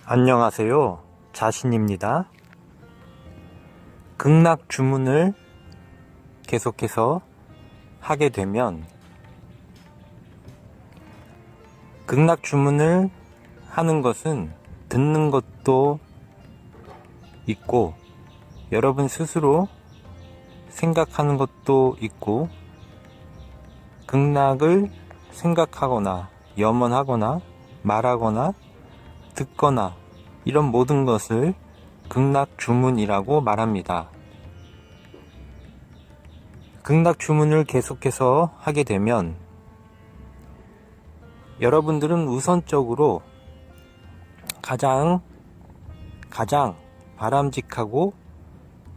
안녕하세요. 자신입니다. 극락 주문을 계속해서 하게 되면 극락 주문을 하는 것은 듣는 것도 있고 여러분 스스로 생각하는 것도 있고 극락을 생각하거나 염원하거나 말하거나 듣거나 이런 모든 것을 극락 주문이라고 말합니다. 극락 주문을 계속해서 하게 되면 여러분들은 우선적으로 가장 바람직하고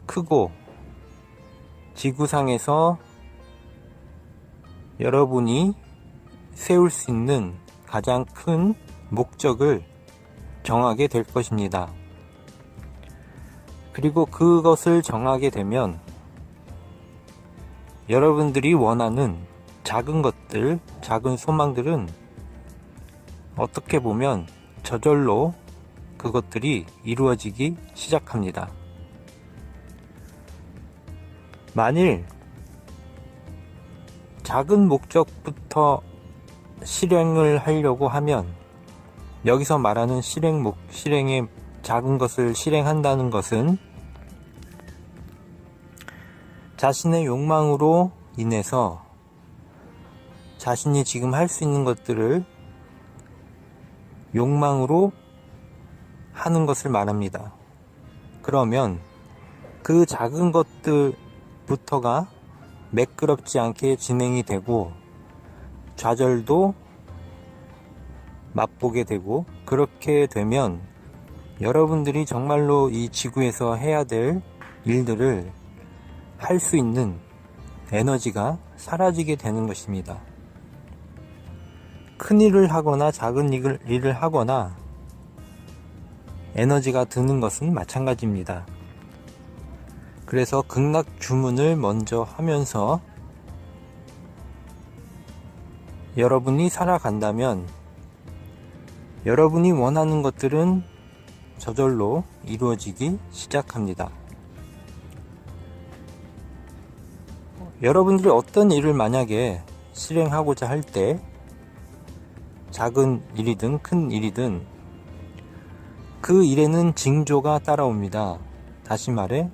크고 지구상에서 여러분이 세울 수 있는 가장 큰 목적을 정하게 될 것입니다. 그리고 그것을 정하게 되면 여러분들이 원하는 작은 것들, 작은 소망들은 어떻게 보면 저절로 그것들이 이루어지기 시작합니다. 만일 작은 목적부터 실행을 하려고 하면 여기서 말하는 실행의 작은 것을 실행한다는 것은 자신의 욕망으로 인해서 자신이 지금 할 수 있는 것들을 욕망으로 하는 것을 말합니다. 그러면 그 작은 것들부터가 매끄럽지 않게 진행이 되고 좌절도 맛보게 되고 그렇게 되면 여러분들이 정말로 이 지구에서 해야 될 일들을 할 수 있는 에너지가 사라지게 되는 것입니다. 큰 일을 하거나 작은 일을 하거나 에너지가 드는 것은 마찬가지입니다. 그래서 극락 주문을 먼저 하면서 여러분이 살아간다면 여러분이 원하는 것들은 저절로 이루어지기 시작합니다. 여러분들이 어떤 일을 만약에 실행하고자 할 때 작은 일이든 큰 일이든 그 일에는 징조가 따라옵니다. 다시 말해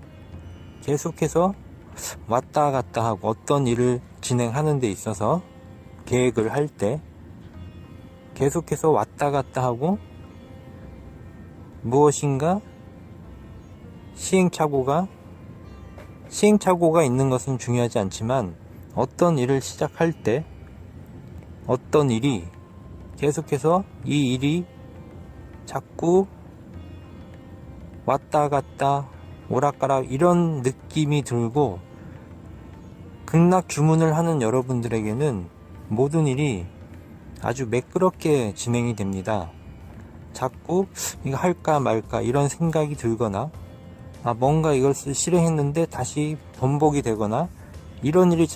계속해서 왔다 갔다 하고 어떤 일을 진행하는 데 있어서 계획을 할 때 계속해서 왔다 갔다 하고 무엇인가 시행착오가 있는 것은 중요하지 않지만 어떤 일을 시작할 때 어떤 일이 계속해서 이 일이 자꾸 왔다 갔다 오락가락 이런 느낌이 들고 극락 주문을 하는 여러분들에게는 모든 일이 아주 매끄럽게 진행이 됩니다. 자꾸 이거 할까 말까 이런 생각이 들거나 뭔가 이것을 실행했는데 다시 번복이 되거나 이런 일이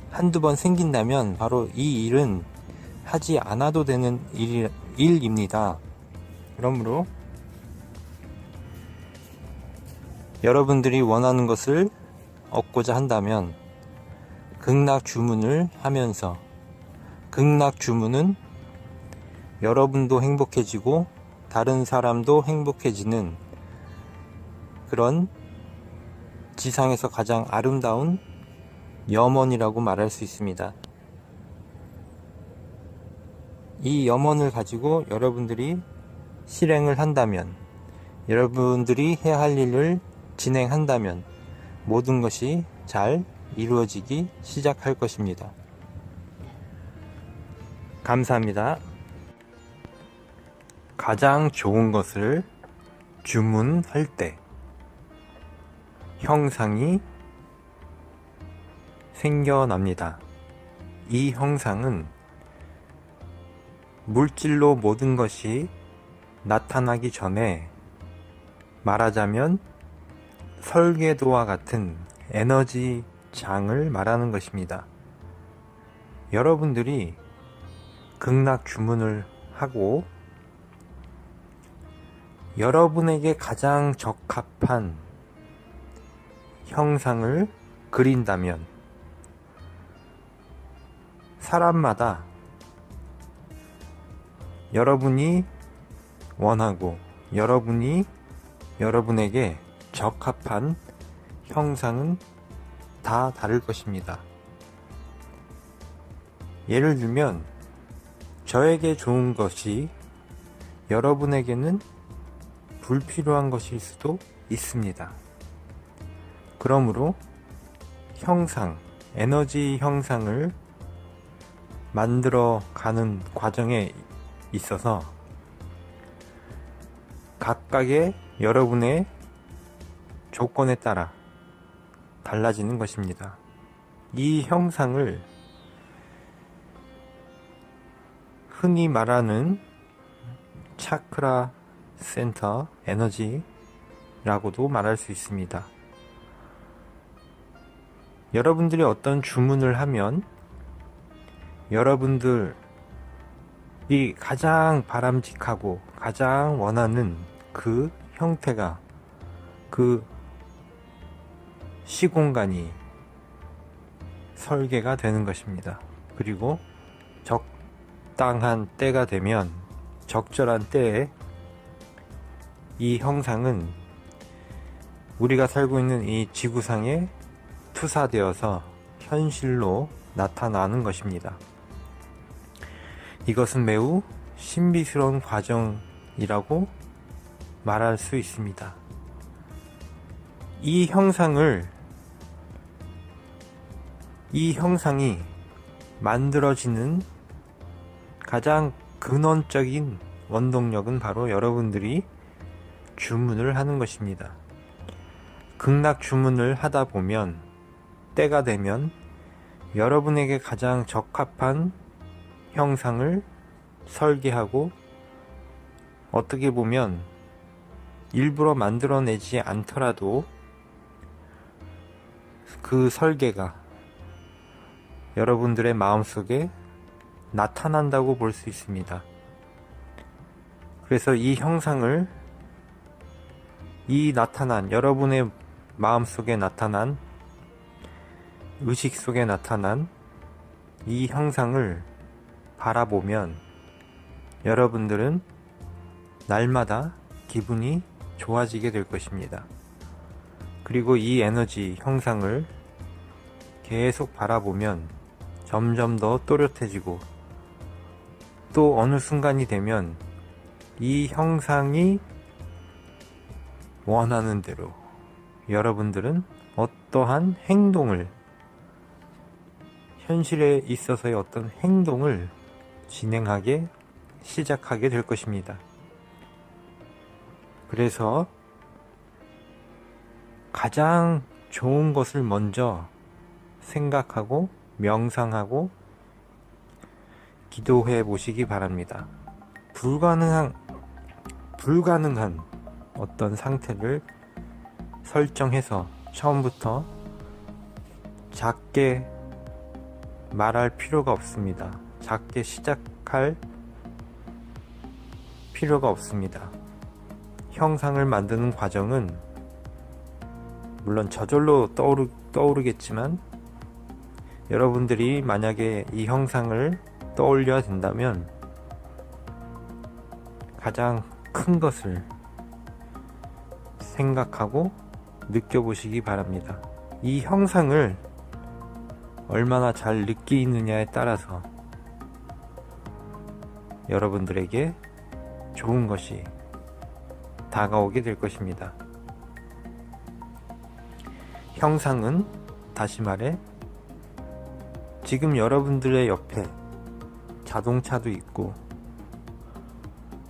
한두 번 생긴다면 바로 이 일은 하지 않아도 되는 일입니다. 그러므로 여러분들이 원하는 것을 얻고자 한다면 극락 주문을 하면서 극락 주문은 여러분도 행복해지고 다른 사람도 행복해지는 그런 지상에서 가장 아름다운 염원이라고 말할 수 있습니다. 이 염원을 가지고 여러분들이 실행을 한다면 여러분들이 해야 할 일을 진행한다면 모든 것이 잘 이루어지기 시작할 것입니다. 감사합니다. 가장 좋은 것을 주문할 때 형상이 생겨납니다. 이 형상은 물질로 모든 것이 나타나기 전에 말하자면 설계도와 같은 에너지 장을 말하는 것입니다. 여러분들이 극락 주문을 하고 여러분에게 가장 적합한 형상을 그린다면 사람마다 여러분이 원하고 여러분에게 적합한 형상은 다 다를 것입니다. 예를 들면 저에게 좋은 것이 여러분에게는 불필요한 것일 수도 있습니다. 그러므로 에너지 형상을 만들어 가는 과정에 있어서 각각의 여러분의 조건에 따라 달라지는 것입니다. 이 형상을 흔히 말하는 차크라 센터 에너지라고도 말할 수 있습니다. 여러분들이 어떤 주문을 하면 여러분들이 가장 바람직하고 가장 원하는 그 형태가, 그 시공간이 설계가 되는 것입니다. 그리고 적당한 때가 되면, 적절한 때에 이 형상은 우리가 살고 있는 이 지구상에 투사되어서 현실로 나타나는 것입니다. 이것은 매우 신비스러운 과정이라고 말할 수 있습니다. 이 형상이 만들어지는 가장 근원적인 원동력은 바로 여러분들이 주문을 하는 것입니다. 극락 주문을 하다 보면 때가 되면 여러분에게 가장 적합한 형상을 설계하고, 어떻게 보면 일부러 만들어내지 않더라도 그 설계가 여러분들의 마음속에 나타난다고 볼 수 있습니다. 그래서 이 형상을, 여러분의 마음속에 나타난, 의식 속에 나타난 이 형상을 바라보면 여러분들은 날마다 기분이 좋아지게 될 것입니다. 그리고 이 에너지 형상을 계속 바라보면 점점 더 또렷해지고, 또 어느 순간이 되면 이 형상이 원하는 대로 여러분들은 어떠한 행동을, 현실에 있어서의 어떤 행동을 시작하게 될 것입니다. 그래서 가장 좋은 것을 먼저 생각하고 명상하고 기도해 보시기 바랍니다. 불가능한 어떤 상태를 설정해서 처음부터 작게 말할 필요가 없습니다. 작게 시작할 필요가 없습니다. 형상을 만드는 과정은 물론 저절로 떠오르겠지만, 여러분들이 만약에 이 형상을 떠올려야 된다면 가장 큰 것을 생각하고 느껴보시기 바랍니다. 이 형상을 얼마나 잘 느끼느냐에 따라서 여러분들에게 좋은 것이 다가오게 될 것입니다. 형상은, 다시 말해, 지금 여러분들의 옆에 자동차도 있고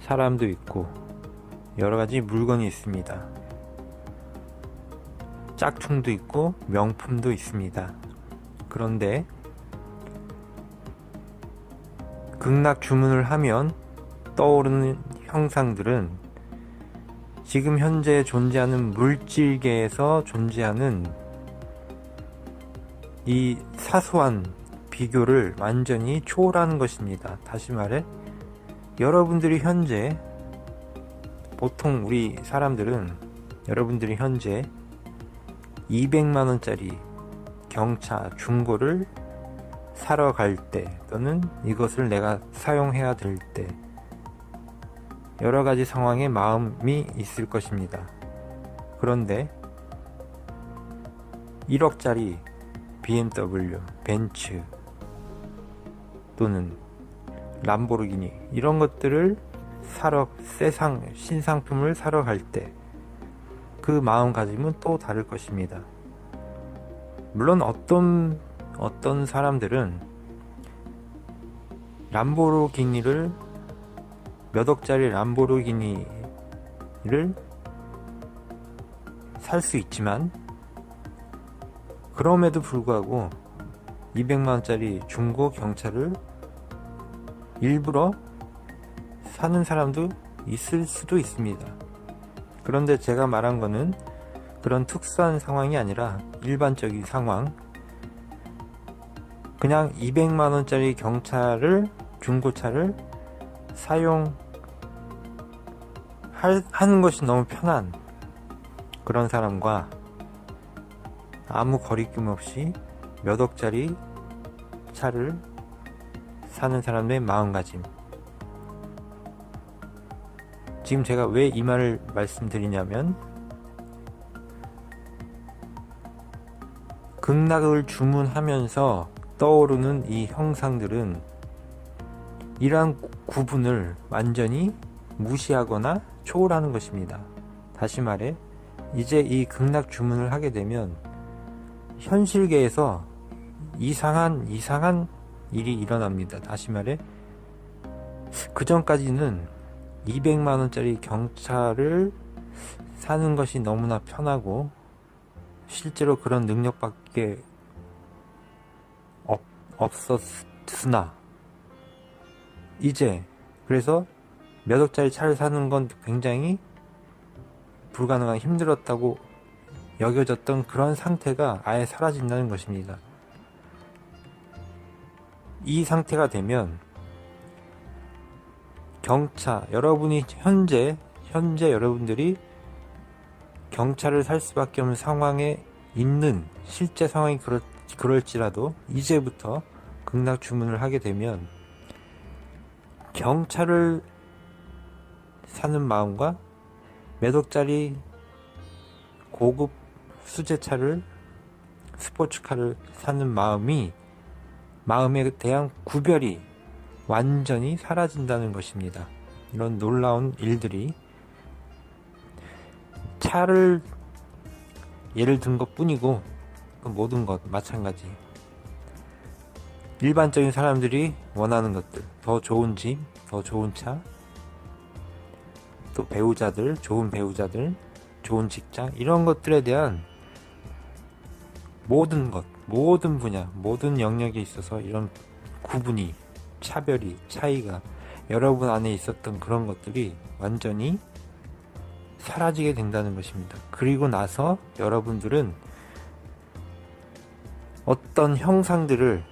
사람도 있고 여러가지 물건이 있습니다. 짝퉁도 있고 명품도 있습니다. 그런데 극락 주문을 하면 떠오르는 형상들은 지금 현재 존재하는 물질계에서 존재하는 이 사소한 비교를 완전히 초월하는 것입니다. 다시 말해, 여러분들이 현재 보통 우리 사람들은 여러분들이 현재 200만원짜리 경차 중고를 사러 갈 때 또는 이것을 내가 사용해야 될 때 여러가지 상황에 마음이 있을 것입니다. 그런데 1억짜리 BMW, 벤츠 또는 람보르기니 이런 것들을 사러 신상품을 사러 갈 때 그 마음가짐은 또 다를 것입니다. 물론 어떤 사람들은 람보르기니를 몇 억짜리 람보르기니를 살 수 있지만 그럼에도 불구하고 200만원짜리 중고 경차를 일부러 사는 사람도 있을 수도 있습니다. 그런데 제가 말한 거는 그런 특수한 상황이 아니라 일반적인 상황, 그냥 200만원짜리 중고차를 사용하는 것이 너무 편한 그런 사람과 아무 거리낌 없이 몇 억짜리 차를 사는 사람의 마음가짐. 지금 제가 왜 이 말을 말씀드리냐면 극락을 주문하면서 떠오르는 이 형상들은 이러한 구분을 완전히 무시하거나 초월하는 것입니다. 다시 말해 이제 이 극락 주문을 하게 되면 현실계에서 이상한 일이 일어납니다. 다시 말해 그 전까지는 200만원짜리 경차를 사는 것이 너무나 편하고 실제로 그런 능력밖에 없었으나 이제 그래서 몇 억짜리 차를 사는 건 굉장히 불가능하고 힘들었다고 여겨졌던 그런 상태가 아예 사라진다는 것입니다. 이 상태가 되면 경차, 여러분이 현재 여러분들이 경차를 살 수밖에 없는 상황에 있는 실제 상황이 그럴지라도 이제부터 극락 주문을 하게 되면 경차를 사는 마음과 몇 억짜리 고급 수제차를 스포츠카를 사는 마음에 대한 구별이 완전히 사라진다는 것입니다. 이런 놀라운 일들이 차를 예를 든 것 뿐이고 모든 것 마찬가지. 일반적인 사람들이 원하는 것들, 더 좋은 집, 더 좋은 차, 또 배우자들, 좋은 배우자들, 좋은 직장, 이런 것들에 대한 모든 것, 모든 분야, 모든 영역에 있어서 이런 구분이, 차별이, 차이가 여러분 안에 있었던 그런 것들이 완전히 사라지게 된다는 것입니다. 그리고 나서 여러분들은 어떤 형상들을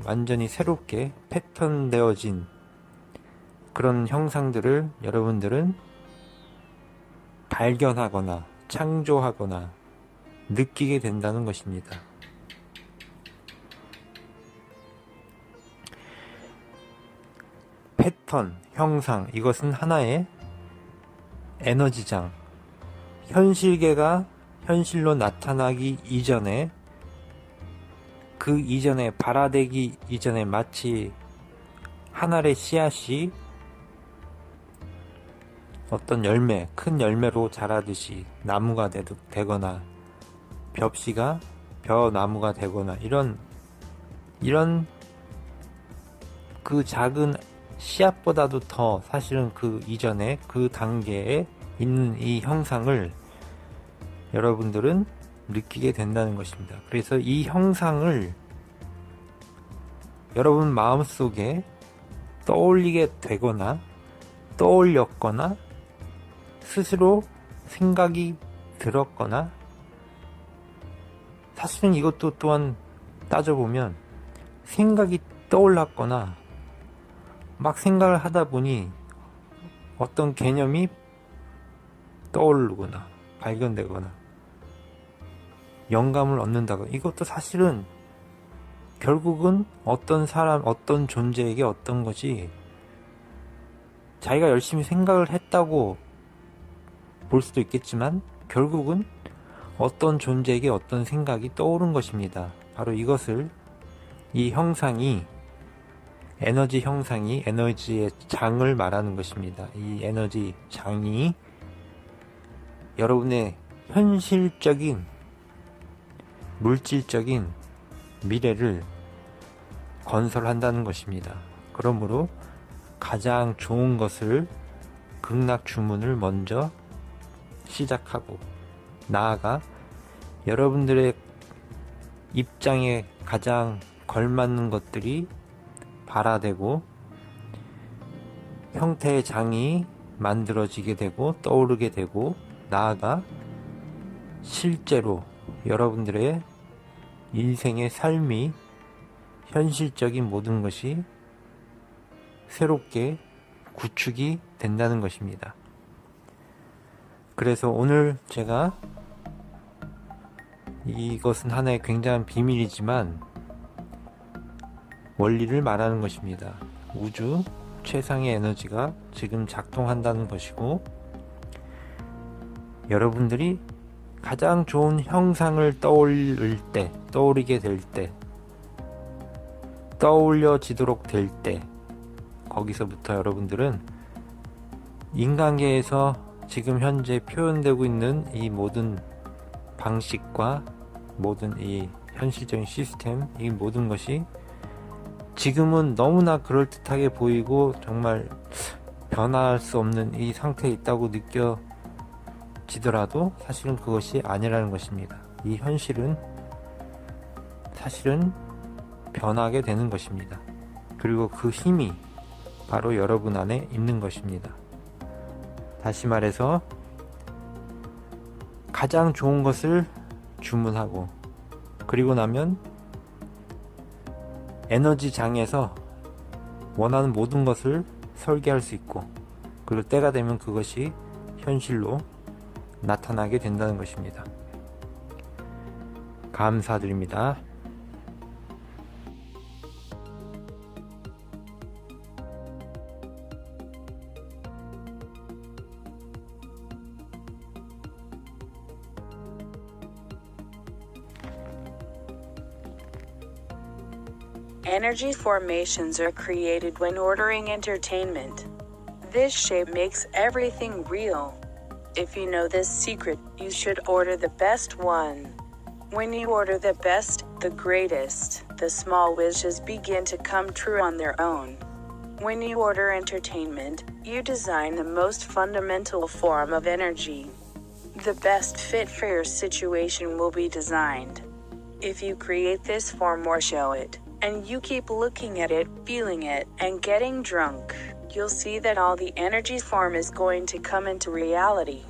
완전히 새롭게 패턴되어진 그런 형상들을 여러분들은 발견하거나 창조하거나 느끼게 된다는 것입니다. 패턴, 형상, 이것은 하나의 에너지장, 현실계가 현실로 나타나기 이전에 그 이전에 발화되기 이전에 마치 한 알의 씨앗이 어떤 열매, 큰 열매로 자라듯이 나무가 되거나 벽씨가 벼나무가 되거나 이런 그 작은 씨앗보다도 더 사실은 그 이전에 그 단계에 있는 이 형상을 여러분들은 느끼게 된다는 것입니다. 그래서 이 형상을 여러분 마음속에 떠올리게 되거나 떠올렸거나 스스로 생각이 들었거나, 사실은 이것도 또한 따져보면 생각이 떠올랐거나 막 생각을 하다 보니 어떤 개념이 떠오르거나 발견되거나 영감을 얻는다고, 이것도 사실은 결국은 어떤 사람, 어떤 존재에게 어떤 것이 자기가 열심히 생각을 했다고 볼 수도 있겠지만 결국은 어떤 존재에게 어떤 생각이 떠오른 것입니다. 바로 이것을, 이 형상이, 에너지 형상이 에너지의 장을 말하는 것입니다. 이 에너지 장이 여러분의 현실적인 물질적인 미래를 건설한다는 것입니다. 그러므로 가장 좋은 것을, 극락 주문을 먼저 시작하고, 나아가 여러분들의 입장에 가장 걸맞는 것들이 발화되고 형태의 장이 만들어지게 되고 떠오르게 되고, 나아가 실제로 여러분들의 인생의 삶이, 현실적인 모든 것이 새롭게 구축이 된다는 것입니다. 그래서 오늘 제가, 이것은 하나의 굉장한 비밀이지만 원리를 말하는 것입니다. 우주 최상의 에너지가 지금 작동한다는 것이고, 여러분들이 가장 좋은 형상을 떠오르게 될 때, 떠올려지도록 될 때, 거기서부터 여러분들은 인간계에서 지금 현재 표현되고 있는 이 모든 방식과 모든 이 현실적인 시스템, 이 모든 것이 지금은 너무나 그럴듯하게 보이고 정말 변화할 수 없는 이 상태에 있다고 느껴지더라도 사실은 그것이 아니라는 것입니다. 이 현실은 사실은 변하게 되는 것입니다. 그리고 그 힘이 바로 여러분 안에 있는 것입니다. 다시 말해서 가장 좋은 것을 주문하고, 그리고 나면 에너지 장에서 원하는 모든 것을 설계할 수 있고, 그리고 때가 되면 그것이 현실로 나타나게 된다는 것입니다. 감사드립니다. Energy formations are created when ordering entertainment. This shape makes everything real. If you know this secret, you should order the best one. When you order the best, the greatest, the small wishes begin to come true on their own. When you order entertainment, you design the most fundamental form of energy. The best fit for your situation will be designed. If you create this form or show it, and you keep looking at it, feeling it, and getting drunk, you'll see that all the energy form is going to come into reality.